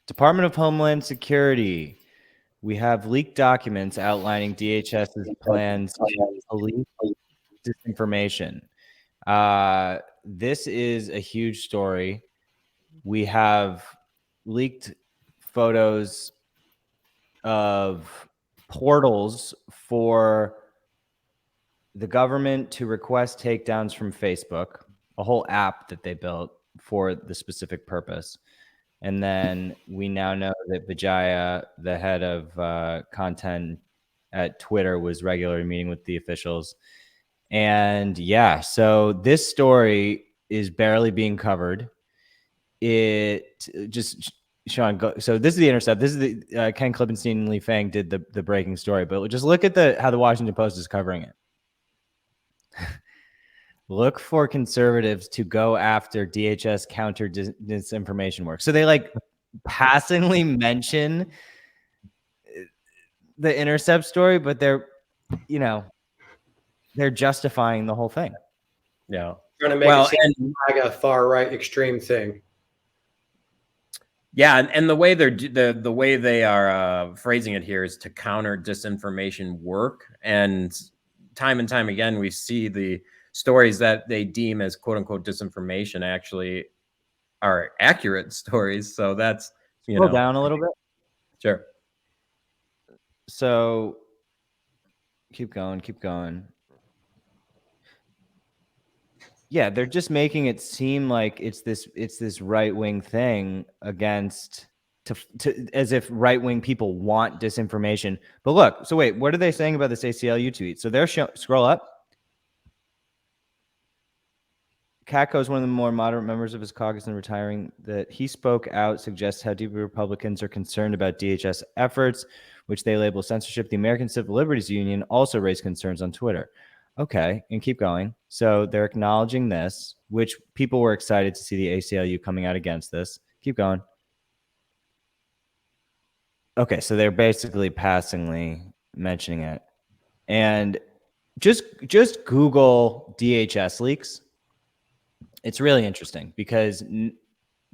Department of Homeland Security. We have leaked documents outlining DHS's plans to police disinformation. This is a huge story. We have leaked photos of portals for the government to request takedowns from Facebook, a whole app that they built for the specific purpose. And then we now know that Vijaya, the head of content at Twitter, was regularly meeting with the officials. And yeah, so this story is barely being covered. It just, Sean, go. So this is the Intercept. This is the Ken Klippenstein and Lee Fang did the breaking story, but just look at how the Washington Post is covering it. Look for conservatives to go after DHS counter disinformation work. So they like passingly mention the Intercept story, but they're justifying the whole thing. Yeah. Trying to make it seem like a far right extreme thing. Yeah, and the way the way they are phrasing it here is to counter disinformation work, and time again we see the stories that they deem as quote unquote disinformation actually are accurate stories. So that's Scroll down a little bit. Sure. So keep going. Yeah, they're just making it seem like it's this right-wing thing against as if right-wing people want disinformation. But look, so wait, what are they saying about this ACLU tweet? So they're scroll up. Katko is one of the more moderate members of his caucus in retiring. That he spoke out suggests how deeply Republicans are concerned about DHS efforts, which they label censorship. The American Civil Liberties Union also raised concerns on Twitter. Okay, and keep going. So they're acknowledging this, which people were excited to see the ACLU coming out against this. Keep going. Okay, so they're basically passingly mentioning it. And just Google DHS leaks. It's really interesting because the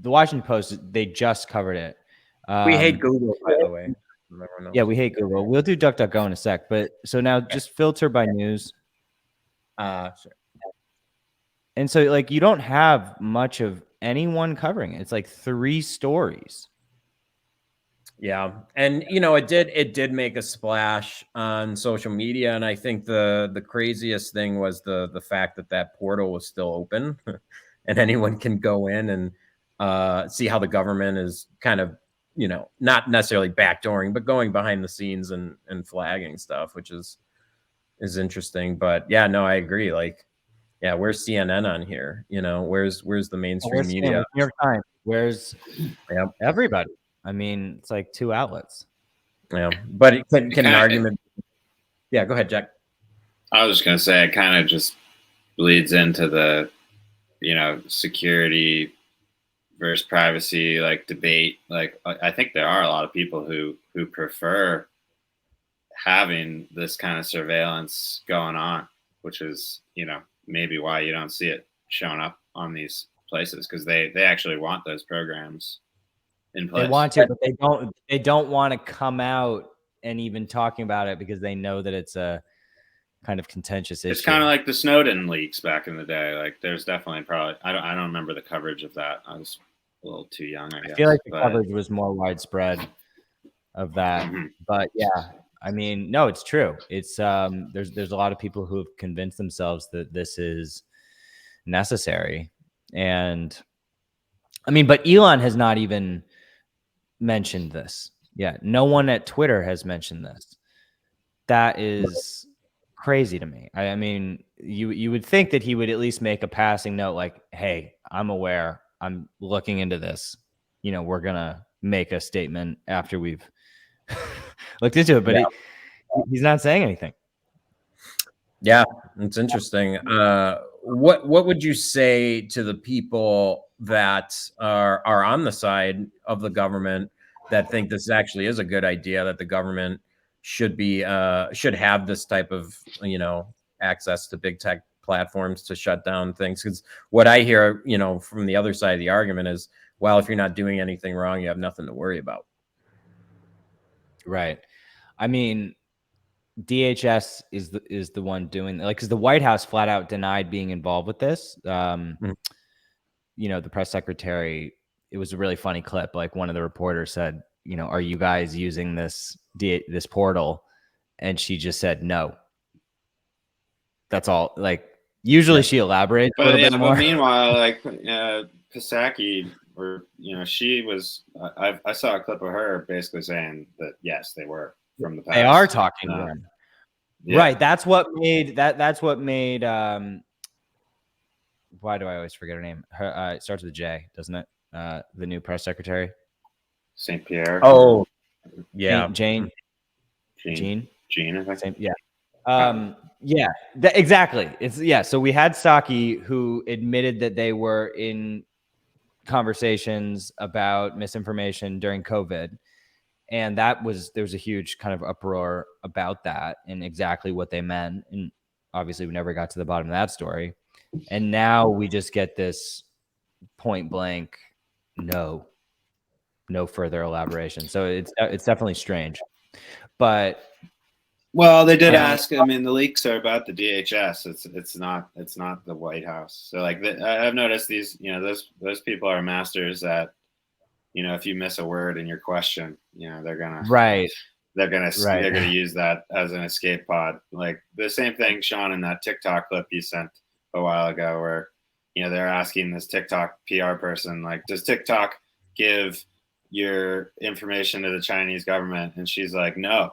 Washington Post, they just covered it. We hate Google, by the way. Yeah, we hate Google. We'll do DuckDuckGo in a sec. But so now just filter by news. Sure. And so like you don't have much of anyone covering it. It's like 3 stories. Yeah. And it did make a splash on social media. And I think the craziest thing was the fact that portal was still open and anyone can go in and see how the government is kind of, not necessarily backdooring, but going behind the scenes and flagging stuff, which is interesting. But yeah, no, I agree. Like, yeah, where's CNN on here? Where's the mainstream media? New York Times. Where's everybody? I mean, it's like 2 outlets. Yeah, but it can an argument? Yeah, go ahead, Jack. I was just gonna say it kind of just bleeds into the, security versus privacy like debate. Like, I think there are a lot of people who prefer having this kind of surveillance going on, which is, maybe why you don't see it showing up on these places, because they actually want those programs in place. They want to, but they don't want to come out and even talking about it because they know that it's a kind of contentious issue. It's kind of like the Snowden leaks back in the day. Like, there's definitely probably I don't remember the coverage of that. I was a little too young, I guess. I feel like the coverage was more widespread of that. Mm-hmm. But yeah, I mean, no, it's true. It's there's a lot of people who have convinced themselves that this is necessary. And I mean, but Elon has not even mentioned this. Yeah, no one at Twitter has mentioned this. That is crazy to me. I mean, you would think that he would at least make a passing note like, hey, I'm aware, I'm looking into this. We're gonna make a statement after we've looked into it, but he's not saying anything. Yeah, it's interesting. What would you say to the people that are on the side of the government that think this actually is a good idea, that the government should have this type of access to big tech platforms to shut down things? Because what I hear from the other side of the argument is, Well, if you're not doing anything wrong, you have nothing to worry about. Right. I mean, DHS is the one doing, like, because the White House flat out denied being involved with this. You know, the press secretary, it was a really funny clip. Like, one of the reporters said, you know, are you guys using this portal? And she just said no. That's all. Like, usually she elaborates a little bit more. But meanwhile, like Psaki, or she was. I saw a clip of her basically saying that yes, they were from the past. They are talking to him. Yeah. Right. That's what made That's what made. Why do I always forget her name? Her it starts with a J, doesn't it? The new press secretary. St. Pierre. Oh, yeah. Jean. I think. Yeah. Yeah, exactly. So we had Psaki, who admitted that they were in conversations about misinformation during COVID. And there was a huge kind of uproar about that and exactly what they meant. And obviously we never got to the bottom of that story. And now we just get this point blank, no further elaboration. So it's definitely strange. But well, they did ask. I mean, the leaks are about the DHS. It's not the White House. So like I've noticed these, those people are masters at, if you miss a word in your question, they're gonna use that as an escape pod. Like the same thing, Sean, in that TikTok clip you sent a while ago, where they're asking this TikTok PR person, like, does TikTok give your information to the Chinese government? And she's like, no.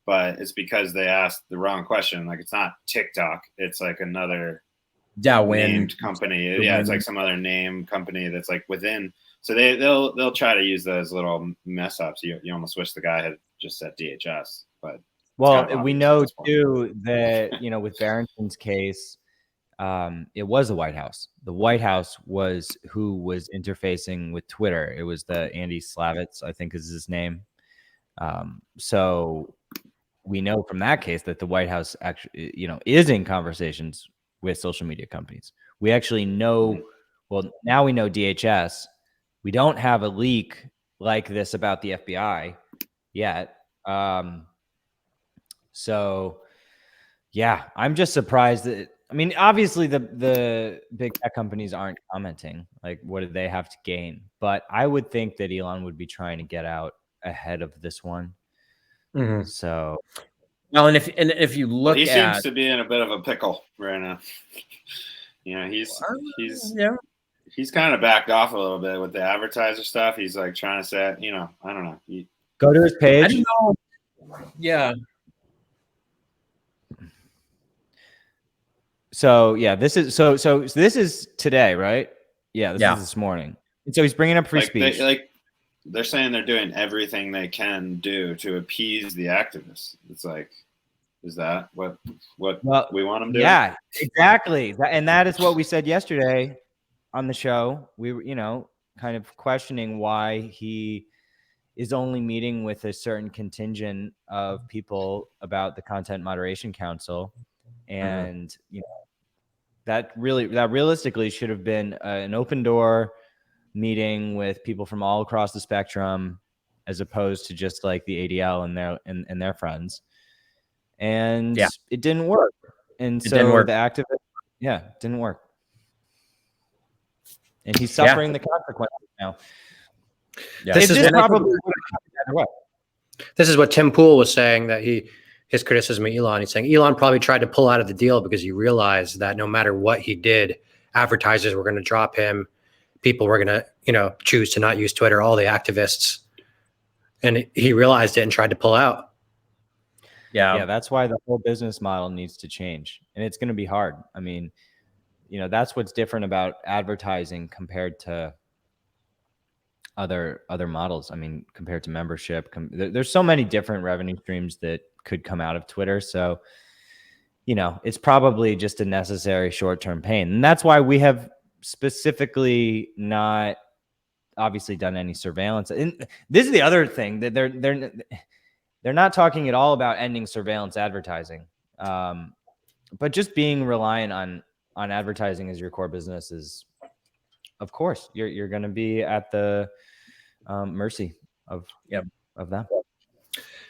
But it's because they asked the wrong question. Like, it's not TikTok. It's like another named company. Yeah, it's like some other name company that's like within. So they'll try to use those little mess ups. You almost wish the guy had just said DHS. But we know too that with Barrington's case, it was the White House. The White House was who was interfacing with Twitter. It was the Andy Slavitz, I think is his name. So we know from that case that the White House actually, is in conversations with social media companies. We actually know, well, now we know DHS. We don't have a leak like this about the FBI yet. So yeah, I'm just surprised that, obviously the big tech companies aren't commenting. Like, what do they have to gain? But I would think that Elon would be trying to get out ahead of this one. Mm-hmm. So, well, and if you look, he seems to be in a bit of a pickle right now. He's kind of backed off a little bit with the advertiser stuff. He's like trying to say, I don't know. Go to his page. I don't know. Yeah. So yeah, this is so this is today, right? Yeah, this is this morning. And so he's bringing up free speech. They're saying they're doing everything they can do to appease the activists. It's like, is that what we want them to do? Yeah, exactly. And that is what we said yesterday on the show. We were, kind of questioning why he is only meeting with a certain contingent of people about the Content Moderation Council. And, that realistically should have been an open door meeting with people from all across the spectrum, as opposed to just like the ADL and their friends. And it didn't work. And so the activist, didn't work. And he's suffering the consequences now. Yeah. This is what Tim Pool was saying, that his criticism of Elon. He's saying Elon probably tried to pull out of the deal because he realized that no matter what he did, advertisers were going to drop him. People were going to, choose to not use Twitter, all the activists. And he realized it and tried to pull out. Yeah, that's why the whole business model needs to change. And it's going to be hard. That's what's different about advertising compared to other models. Compared to membership, there's so many different revenue streams that could come out of Twitter. So, it's probably just a necessary short-term pain. And that's why we have specifically not obviously done any surveillance. And this is the other thing, that they're not talking at all about ending surveillance advertising. But just being reliant on advertising as your core business is of course, you're going to be at the mercy of them.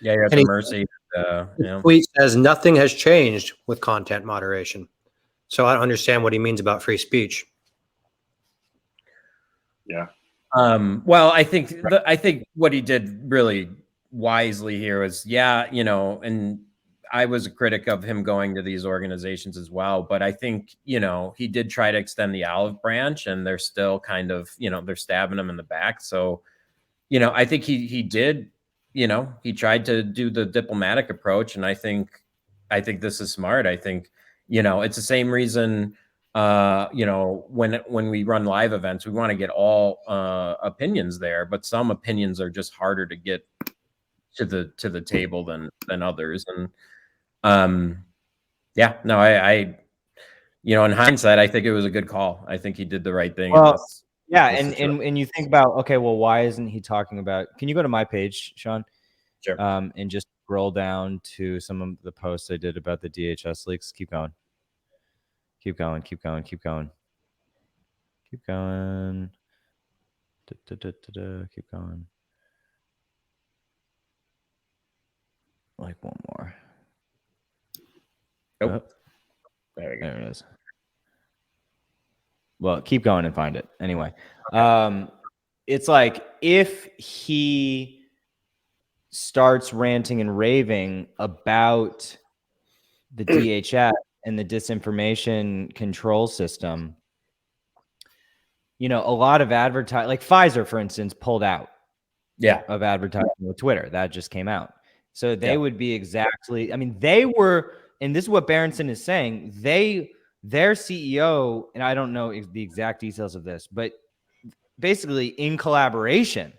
Yeah, you're at the mercy. The tweet says nothing has changed with content moderation. So I don't understand what he means about free speech. Yeah. Well, I think what he did really wisely here was, and I was a critic of him going to these organizations as well, but I think, he did try to extend the olive branch, and they're still kind of, they're stabbing him in the back. So, I think he did, he tried to do the diplomatic approach, and I think this is smart. I think, it's the same reason, when we run live events, we want to get all opinions there, but some opinions are just harder to get to the table than others. And I in hindsight, I think it was a good call. I think he did the right thing. Well, and you think about, okay, well, why isn't he talking about? Can you go to my page, Sean? Sure. And just scroll down to some of the posts I did about the DHS leaks. Keep going. Keep going. Keep going. Keep going. Keep going. Keep going. Like one more. Nope. Oh. There we go. There it is. Well, keep going and find it. Anyway, it's like if he starts ranting and raving about the DHS and the disinformation control system, a lot of like Pfizer, for instance, pulled out of advertising with Twitter. That just came out. So they would be exactly, they were, and this is what Berenson is saying, their CEO, and I don't know the exact details of this, but basically in collaboration,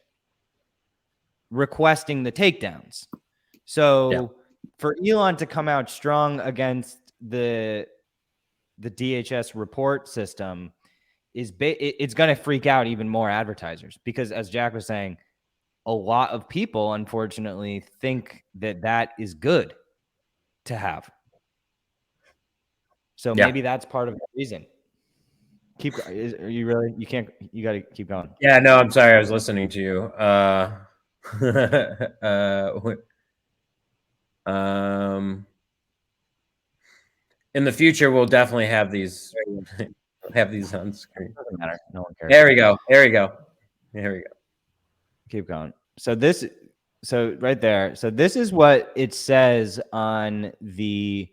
requesting the takedowns. So for Elon to come out strong against the DHS report system it's going to freak out even more advertisers, because as Jack was saying, a lot of people unfortunately think that is good to have. So maybe that's part of the reason. Are you really? You got to keep going. Yeah, no, I'm sorry. I was listening to you. In the future, we'll definitely have these on screen. Doesn't matter. No one cares. There we go. Keep going. So right there. So this is what it says on the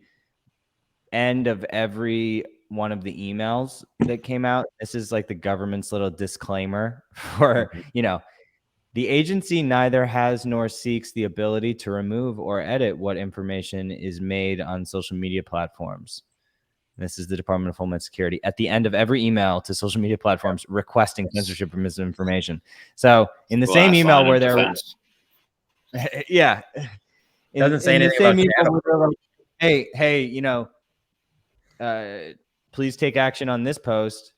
end of every one of the emails that came out. This is like the government's little disclaimer for, the agency neither has nor seeks the ability to remove or edit what information is made on social media platforms. This is the Department of Homeland Security at the end of every email to social media platforms requesting censorship or misinformation. So in the same email where they're, doesn't say anything about hey, please take action on this post.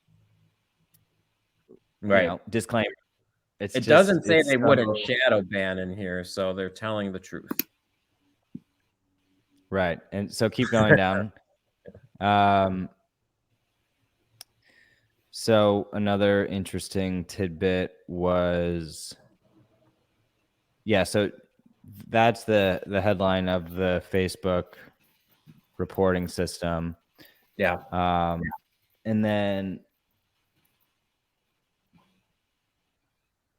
Right. Disclaimer. It doesn't say they wouldn't shadow ban in here, so they're telling the truth. Right. And so keep going down. So another interesting tidbit was, so that's the headline of the Facebook reporting system. Yeah. And then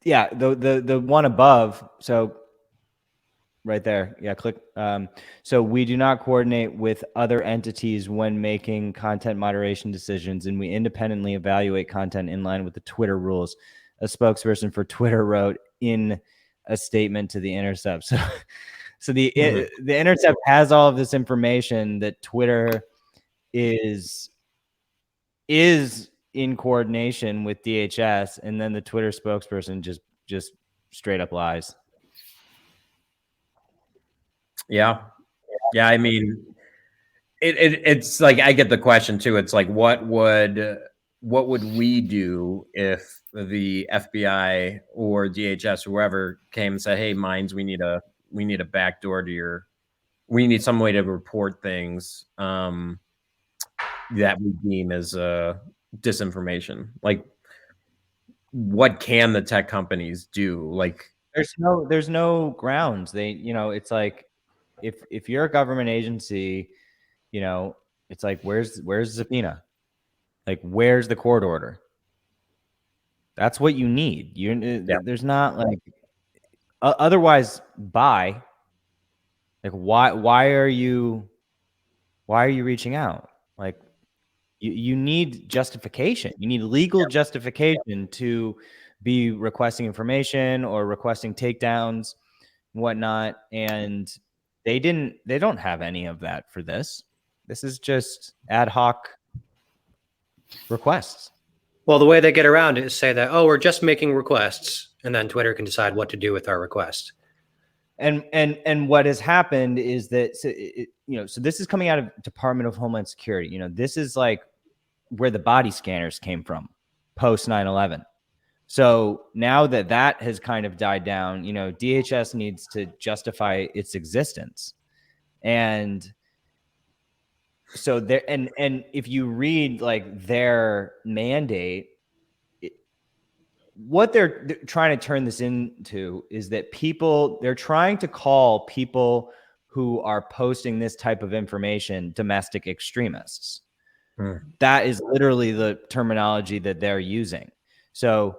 the one above, so right there, click. So we do not coordinate with other entities when making content moderation decisions, and we independently evaluate content in line with the Twitter rules, a spokesperson for Twitter wrote in a statement to The Intercept. So the Intercept has all of this information that Twitter is in coordination with DHS, and then the Twitter spokesperson just straight up lies. Yeah. I mean, it's like, I get the question too. It's like, what would we do if the FBI or DHS or whoever came and said, "Hey, Minds, we need a backdoor to we need some way to report things that we deem as disinformation." Like, what can the tech companies do? Like, there's no grounds. They, it's like if you're a government agency, it's like where's the subpoena? Like where's the court order? That's what you need. There's not like otherwise buy. Like why are you reaching out? Like you need justification. You need legal justification to be requesting information or requesting takedowns, whatnot. And they don't have any of that for this. This is just ad hoc requests. Well, the way they get around it is say that, oh, we're just making requests, and then Twitter can decide what to do with our request. And what has happened is that, so this is coming out of Department of Homeland Security. This is like where the body scanners came from post 9/11. So now that has kind of died down, DHS needs to justify its existence. And so there, and if you read like their mandate, what they're trying to turn this into is that they're trying to call people who are posting this type of information domestic extremists. That is literally the terminology that they're using. So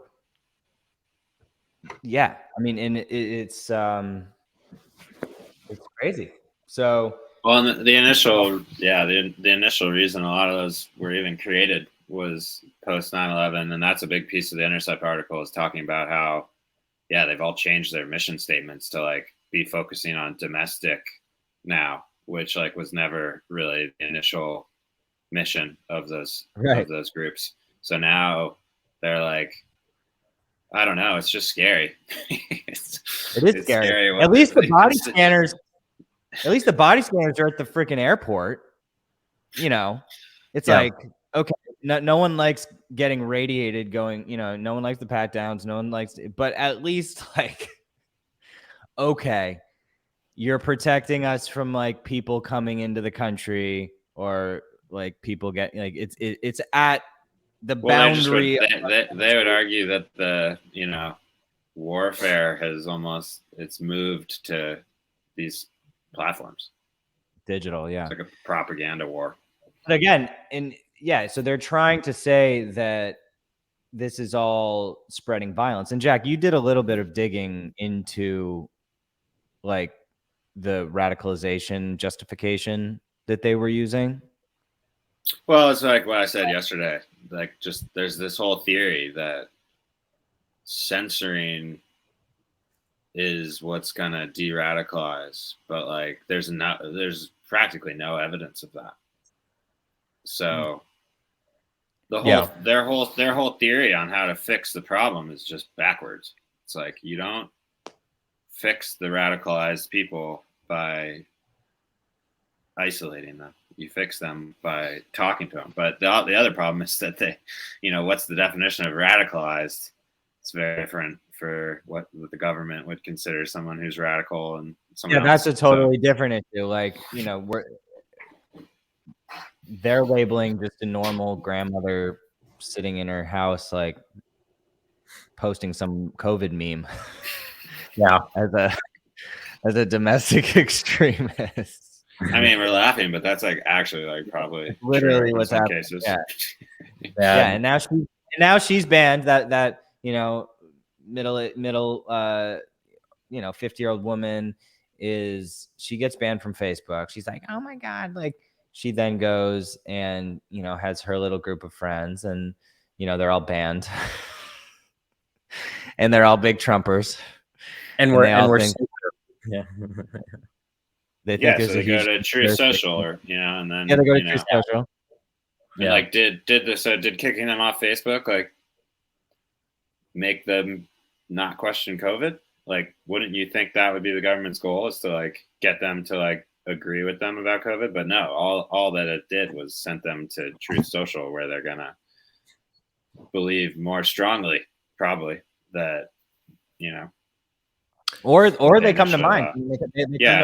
yeah, I mean, and it's crazy. So well, and the initial reason a lot of those were even created was post 9/11, and that's a big piece of the Intercept article, is talking about how they've all changed their mission statements to like be focusing on domestic now, which like was never really the initial mission of those groups. So now they're like, I don't know, it's just scary. It's scary. At least the body scanners are at the freaking airport. It's like, okay, no one likes getting radiated going, no one likes the pat downs, no one likes it, but at least like, okay, you're protecting us from like people coming into the country, or like people get like it's at the boundary. They would argue that the warfare has it's moved to these platforms, digital. It's like a propaganda war. But again, so they're trying to say that this is all spreading violence. And Jack, you did a little bit of digging into like the radicalization justification that they were using. Well, it's like what I said yesterday. Like, just there's this whole theory that censoring is what's gonna de-radicalize, but like there's practically no evidence of that. So their whole theory on how to fix the problem is just backwards. It's like you don't fix the radicalized people by isolating them. You fix them by talking to them. But the other problem is that they, what's the definition of radicalized? It's very different for what the government would consider someone who's radical and someone else. That's a totally different issue. Like, they're labeling just a normal grandmother sitting in her house, like posting some COVID meme. As a domestic extremist. I mean, we're laughing, but that's like actually like probably literally what's happening. Cases. Yeah. And now she's banned. That middle 50-year-old woman she gets banned from Facebook. She's like, oh my God. Like, she then goes and has her little group of friends, and they're all banned. And they're all big Trumpers. They think so they go to Truth Social, or and then they go to Truth Social. And like, did kicking them off Facebook like make them not question COVID? Like, wouldn't you think that would be the government's goal, is to like get them to like agree with them about COVID? But no, all that it did was sent them to Truth Social, where they're gonna believe more strongly, probably, that or they come to mind.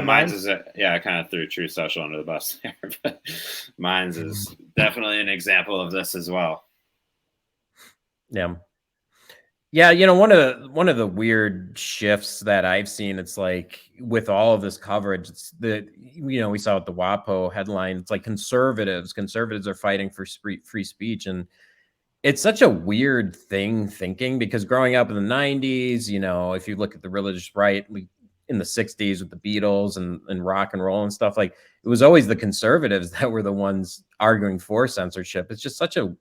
Minds is I kind of threw Truth Social under the bus there, but Minds is definitely an example of this as well. Yeah. Yeah, one of the weird shifts that I've seen, it's like with all of this coverage, it's we saw with the WAPO headline, it's like conservatives are fighting for free speech, and it's such a weird thing thinking, because growing up in the 90s, if you look at the religious right, in the 60s with the Beatles and rock and roll and stuff, like it was always the conservatives that were the ones arguing for censorship. It's just such a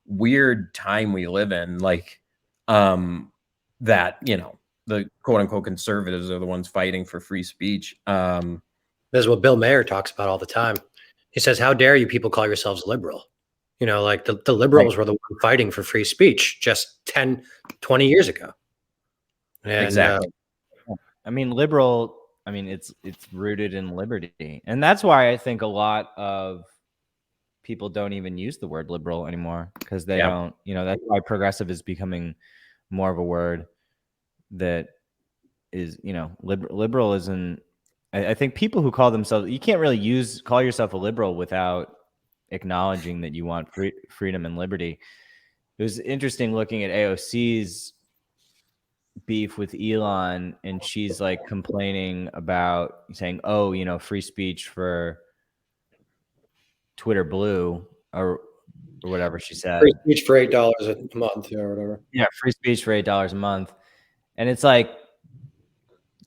weird time we live in, like that the quote unquote conservatives are the ones fighting for free speech. This is what Bill Mayer talks about all the time. He says, how dare you people call yourselves liberal? Like the liberals were the one fighting for free speech just 10, 20 years ago. And, exactly. I mean, it's rooted in liberty. And that's why I think a lot of people don't even use the word liberal anymore, because they don't, that's why progressive is becoming more of a word that is, liberal isn't. I think people who call themselves, you can't really call yourself a liberal without acknowledging that you want freedom and liberty. It was interesting looking at AOC's beef with Elon, and she's like complaining about saying, oh, free speech for Twitter Blue or whatever she said. free speech for $8 a month, or whatever. Yeah, free speech for $8 a month. And it's like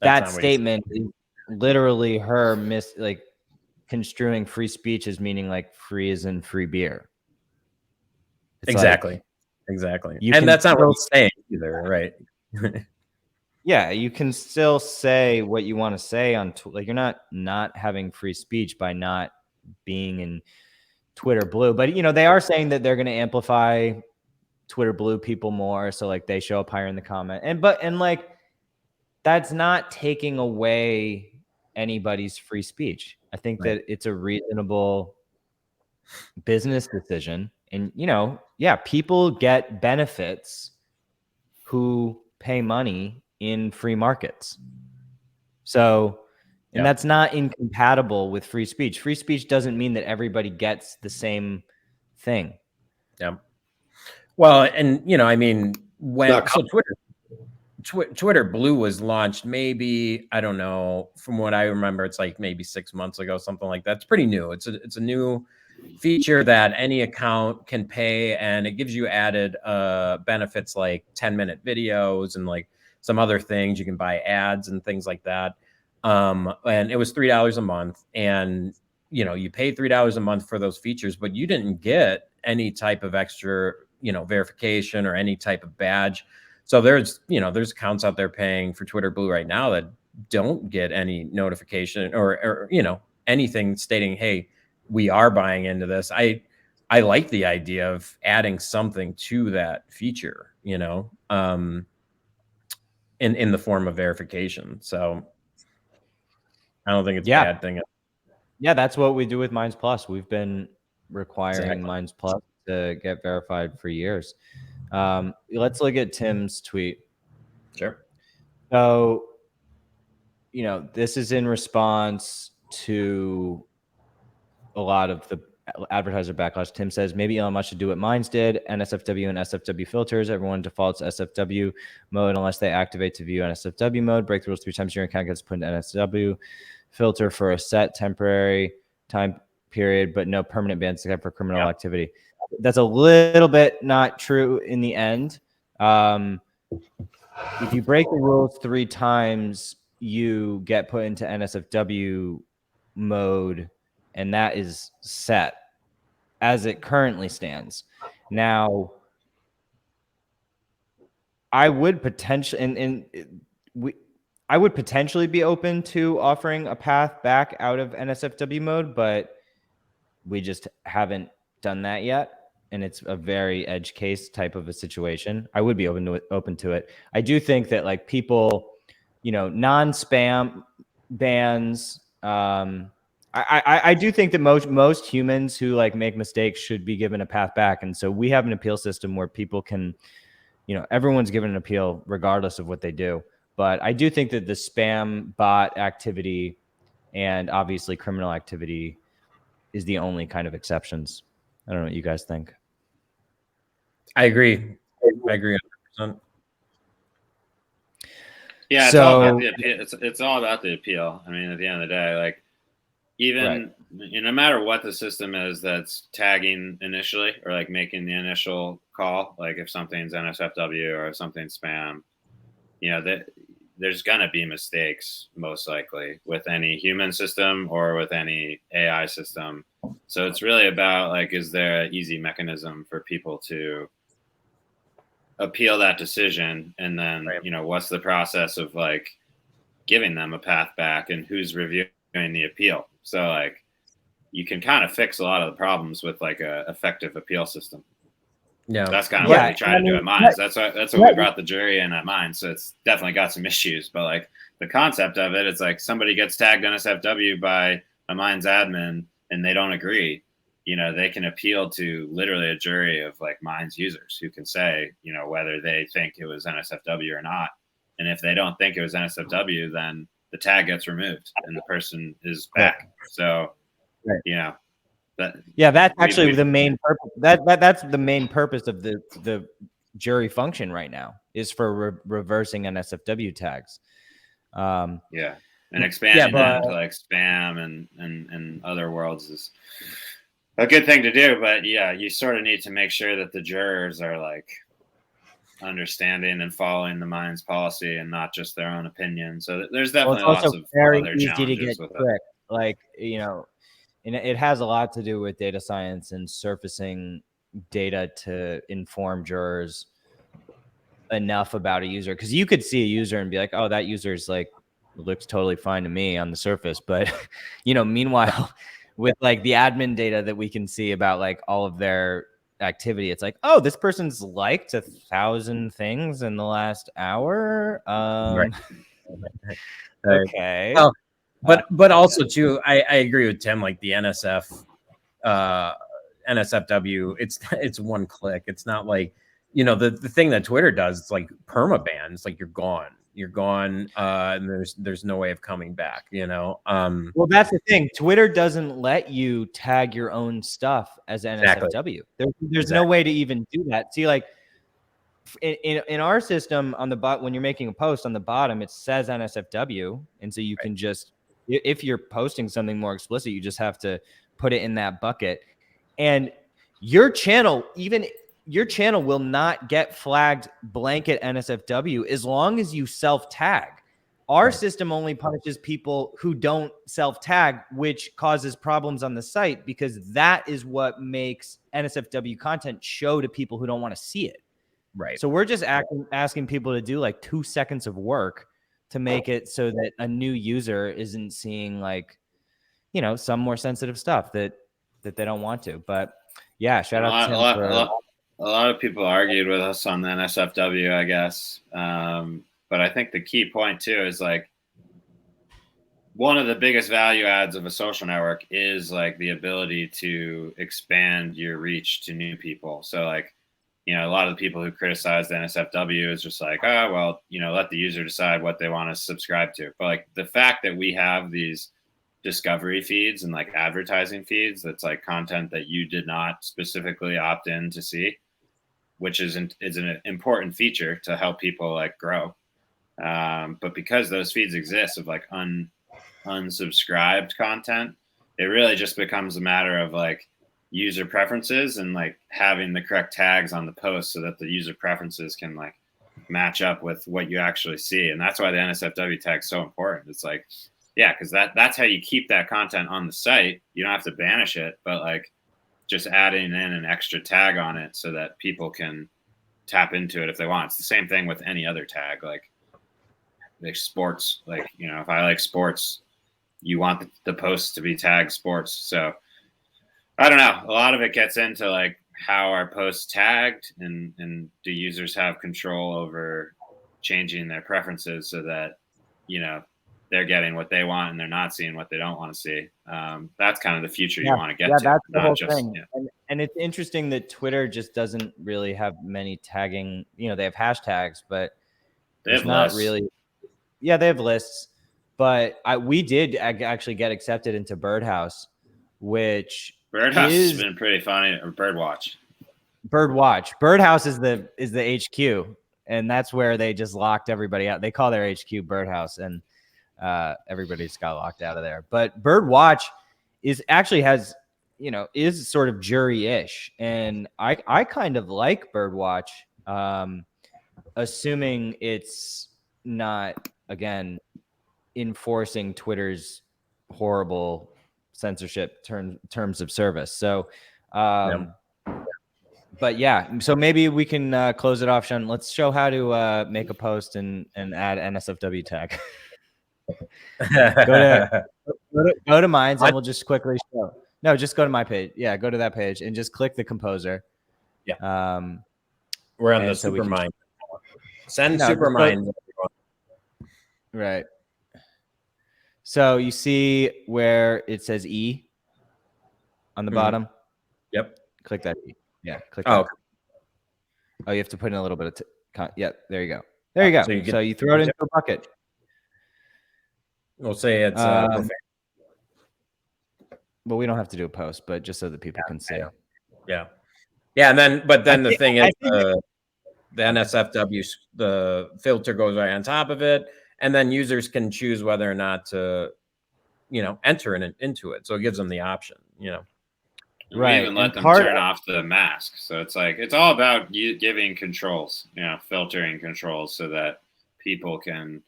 that statement is literally her construing free speech as meaning like free as in free beer. It's exactly. And that's not what he's saying either, right? Yeah, you can still say what you want to say on like you're not having free speech by not being in Twitter Blue, but they are saying that they're going to amplify Twitter Blue people more, so like they show up higher in the comment, and like that's not taking away anybody's free speech. I think that it's a reasonable business decision, and people get benefits who pay money in free markets. So, and that's not incompatible with free speech. Free speech doesn't mean that everybody gets the same thing. Yeah. Well, and I mean, when Twitter Blue was launched, maybe, I don't know, from what I remember, it's like maybe 6 months ago, something like that. It's pretty new. It's a new feature that any account can pay, and it gives you added benefits like 10-minute videos and like some other things. You can buy ads and things like that. And it was $3 a month, and you paid $3 a month for those features, but you didn't get any type of extra verification or any type of badge. So there's accounts out there paying for Twitter Blue right now that don't get any notification or anything stating, hey, we are buying into this. I like the idea of adding something to that feature, in the form of verification. So I don't think it's a bad thing. Yeah, that's what we do with Minds Plus. We've been requiring Minds Plus to get verified for years. Let's look at Tim's tweet. Sure. So, this is in response to a lot of the advertiser backlash. Tim says, maybe Elon Musk should do what Minds did, NSFW and SFW filters. Everyone defaults SFW mode unless they activate to view NSFW mode. Break the rules 3 times. Your account gets put in NSFW filter for a set temporary time period, but no permanent bans except for criminal activity. That's a little bit not true in the end. If you break the rules 3 times, you get put into NSFW mode, and that is set as it currently stands. Now, I would potentially, I would potentially be open to offering a path back out of NSFW mode, but we just haven't done that yet. And it's a very edge case type of a situation. I would be open to it. I do think that like people, non-spam bans. I do think that most humans who like make mistakes should be given a path back. And so we have an appeal system where people can, everyone's given an appeal regardless of what they do. But I do think that the spam bot activity and obviously criminal activity is the only kind of exceptions. I don't know what you guys think. I agree. 100%. Yeah, it's all about the appeal. It's all about the appeal. I mean, at the end of the day, like even no matter what the system is that's tagging initially or like making the initial call, like if something's NSFW or if something's spam, that there's gonna be mistakes most likely with any human system or with any AI system. So it's really about like, is there an easy mechanism for people to appeal that decision, and then what's the process of like giving them a path back, and who's reviewing the appeal? So like you can kind of fix a lot of the problems with like a effective appeal system. Yeah, that's kind of what we try to do at Minds. That's what we brought the jury in at Minds. So it's definitely got some issues, but like the concept of it, it's like somebody gets tagged NSFW by a Minds admin and they don't agree. They can appeal to literally a jury of like Minds users who can say, whether they think it was NSFW or not. And if they don't think it was NSFW, then the tag gets removed and the person is back. So, that's actually the main purpose. That's the main purpose of the jury function right now, is for reversing NSFW tags. And expanding that into like spam and other worlds is a good thing to do, but you sort of need to make sure that the jurors are like understanding and following the Minds policy and not just their own opinion. So there's definitely lots of other challenges with it. Like, and it has a lot to do with data science and surfacing data to inform jurors enough about a user, because you could see a user and be like, oh, that user's like looks totally fine to me on the surface, but meanwhile with like the admin data that we can see about like all of their activity, it's like, oh, this person's liked 1,000 things in the last hour. Okay. Well, but also too, I agree with Tim. Like the NSFW, it's one click. It's not like the thing that Twitter does. It's like permaban. It's like you're gone. And there's no way of coming back. Well, that's the thing. Twitter doesn't let you tag your own stuff as NSFW. There's no way to even do that. See, like in our system on the when you're making a post on the bottom, it says NSFW, and so you can just, if you're posting something more explicit, you just have to put it in that bucket, and your channel will not get flagged blanket NSFW as long as you self-tag. Our system only punishes people who don't self-tag, which causes problems on the site, because that is what makes NSFW content show to people who don't want to see it. Right. So we're just asking people to do like 2 seconds of work to make it so that a new user isn't seeing like, some more sensitive stuff that they don't want to. But yeah, shout out to Tim for... A lot of people argued with us on the NSFW, I guess. But I think the key point too is like one of the biggest value adds of a social network is like the ability to expand your reach to new people. So like, a lot of the people who criticize the NSFW is just like, oh, well, let the user decide what they want to subscribe to. But like the fact that we have these discovery feeds and like advertising feeds, that's like content that you did not specifically opt in to see, which is an important feature to help people like grow. But because those feeds exist of like unsubscribed content, it really just becomes a matter of like user preferences and like having the correct tags on the post so that the user preferences can like match up with what you actually see. And that's why the NSFW tag is so important. It's like, because that's how you keep that content on the site. You don't have to banish it, but like just adding in an extra tag on it so that people can tap into it if they want. It's the same thing with any other tag, like sports. Like, if I like sports, you want the post to be tagged sports. So I don't know. A lot of it gets into like how are posts tagged, and do users have control over changing their preferences so that, they're getting what they want and they're not seeing what they don't want to see. That's kind of the future you want to get to. That's the whole thing. And it's interesting that Twitter just doesn't really have many tagging. They have hashtags, but there's not really. Yeah, they have lists, but we did actually get accepted into Birdhouse, which has been pretty funny. Or Birdwatch. Birdhouse is the HQ. and that's where they just locked everybody out. They call their HQ Birdhouse, and everybody just got locked out of there. But Birdwatch is sort of jury-ish, and I kind of like Birdwatch, assuming it's not, again, enforcing Twitter's horrible censorship terms of service. So but yeah, so maybe we can close it off, Sean. Let's show how to make a post and add NSFW tag. go to Minds, and we'll just quickly show. No, just go to my page. Yeah, go to that page and just click the composer. Yeah. We're on the Supermind. Send Supermind. Right. So you see where it says E on the bottom? Yep. Click that E. Yeah, click that. Oh, you have to put in a little bit of yep, there you go. There you go. So you throw it into a bucket. We'll say it's but we don't have to do a post, but just so that people can see. Yeah. And then the thing is the NSFW, the filter goes right on top of it, and then users can choose whether or not to, enter into it. So it gives them the option, Right. We even let them turn off the mask. So it's like, it's all about you giving controls, filtering controls so that people can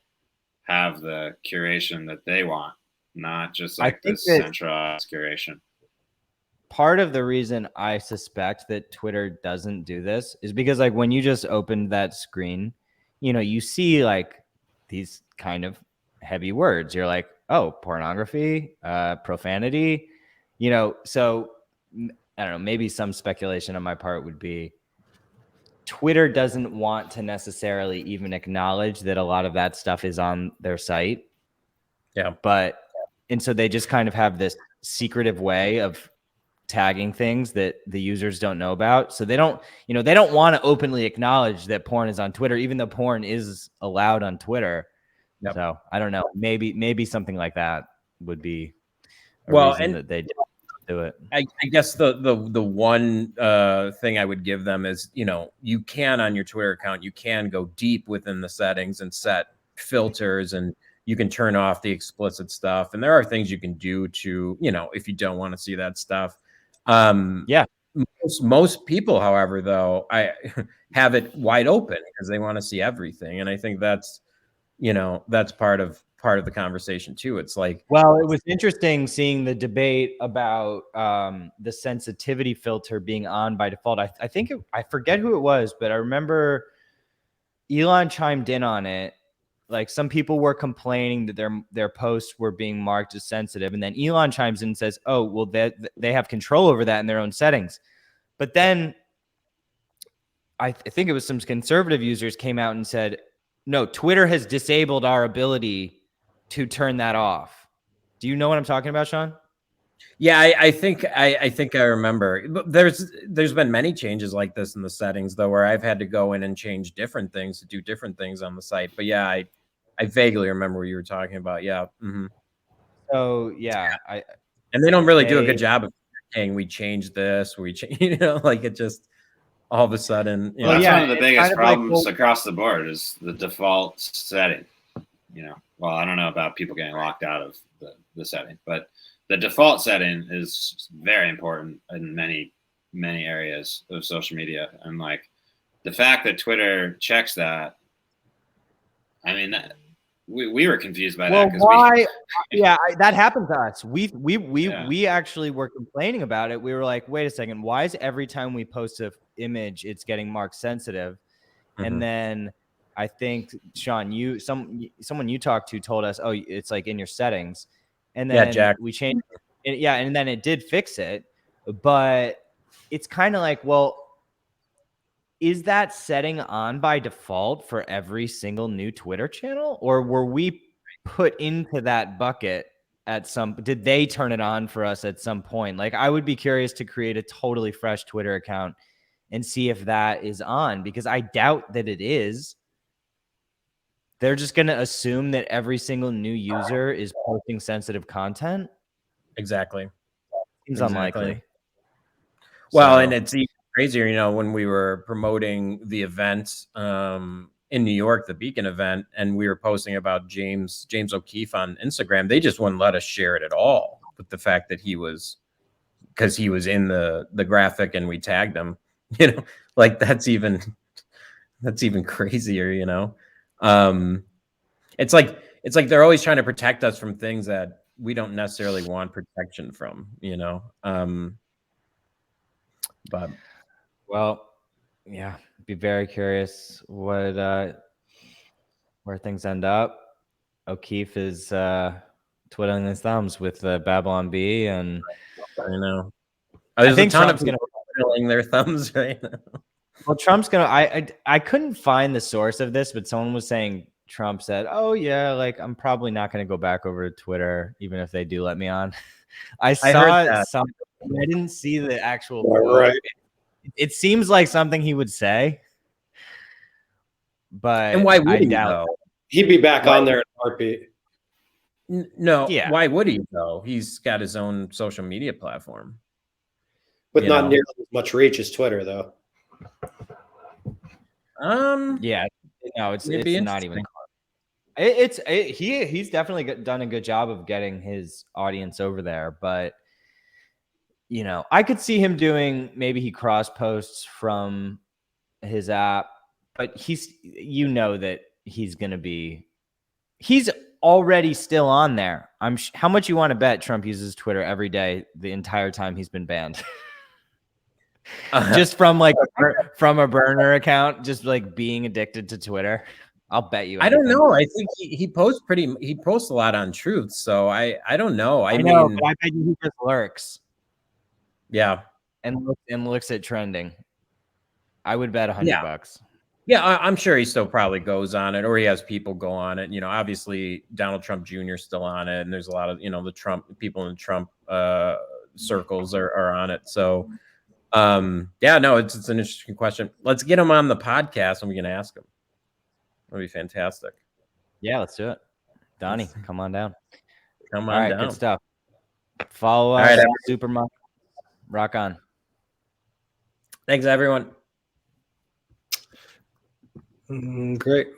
have the curation that they want, not just like this centralized curation. Part of the reason I suspect that Twitter doesn't do this is because, like, when you just opened that screen, you see like these kind of heavy words. You're like, oh, pornography, profanity, so I don't know, maybe some speculation on my part would be Twitter doesn't want to necessarily even acknowledge that a lot of that stuff is on their site. Yeah. And so they just kind of have this secretive way of tagging things that the users don't know about. So they don't want to openly acknowledge that porn is on Twitter, even though porn is allowed on Twitter. Yep. So I don't know, maybe something like that would be a reason that they don't do it. I guess the one thing I would give them is, you can, on your Twitter account, you can go deep within the settings and set filters, and you can turn off the explicit stuff. And there are things you can do to, if you don't want to see that stuff. Most people, however, though, I have it wide open because they want to see everything. And I think that's, that's part of the conversation too. It's like, well, it was interesting seeing the debate about the sensitivity filter being on by default. I think I forget who it was, but I remember Elon chimed in on it. Like, some people were complaining that their posts were being marked as sensitive, and then Elon chimes in and says, "Oh, well, they have control over that in their own settings." But then I think it was some conservative users came out and said, "No, Twitter has disabled our ability to turn that off." Do you know what I'm talking about, Sean? Yeah, I think I remember. There's been many changes like this in the settings, though, where I've had to go in and change different things to do different things on the site. But yeah, I vaguely remember what you were talking about. Yeah. Mm-hmm. So yeah, and they don't really do a good job of saying we changed this, we change, like it just all of a sudden. That's one of the biggest problems across the board is the default setting. Well, I don't know about people getting locked out of the setting, but the default setting is very important in many, many areas of social media. And like the fact that Twitter checks that, I mean, we were confused by that. Why? That happened to us. We actually were complaining about it. We were like, wait a second, why is every time we post an image, it's getting marked sensitive? Mm-hmm. And then I think, Sean, someone you talked to told us, oh, it's like in your settings. And then we changed it. Yeah, and then it did fix it. But it's kind of like, well, is that setting on by default for every single new Twitter channel? Or were we put into that bucket did they turn it on for us at some point? Like, I would be curious to create a totally fresh Twitter account and see if that is on, because I doubt that it is. They're just going to assume that every single new user is posting sensitive content. Exactly. Seems unlikely. Well, and it's even crazier, when we were promoting the event in New York, the Beacon event, and we were posting about James O'Keefe on Instagram. They just wouldn't let us share it at all, with the fact that because he was in the graphic and we tagged him. Like that's even crazier. It's like they're always trying to protect us from things that we don't necessarily want protection from. But well, yeah, be very curious what where things end up. O'Keefe is twiddling his thumbs with Babylon Bee, and I know I there's think a ton Trump's of people twiddling their thumbs right now. Well, Trump's gonna. I couldn't find the source of this, but someone was saying Trump said, "Oh yeah, like I'm probably not gonna go back over to Twitter, even if they do let me on." I heard saw that. some. I didn't see the actual. Right. It seems like something he would say, but And why would I he doubt. though? He'd be back on there in a heartbeat. No, Yeah. Why would he though? He's got his own social media platform. With not nearly as much reach as Twitter, though. Yeah, no, it's It'd not even. interesting. He's definitely done a good job of getting his audience over there, but I could see him doing, maybe he cross posts from his app, but he's that he's already still on there. How much you want to bet Trump uses Twitter every day the entire time he's been banned? Just from a burner account, just like being addicted to Twitter. I'll bet you anything. I don't know. I think he posts a lot on Truth, so I don't know. I know, mean, but I bet you he just lurks. Yeah. And looks at trending. I would bet $100. Yeah, I'm sure he still probably goes on it, or he has people go on it. Obviously Donald Trump Jr. is still on it, and there's a lot of the Trump people in Trump circles are on it. So, yeah, no, it's an interesting question. Let's get him on the podcast, and we can ask him. That'd be fantastic. Yeah, let's do it. Donnie, come on down. Come on All right, down. good stuff. Follow us, Supermarket. Rock on. Thanks, everyone. Great.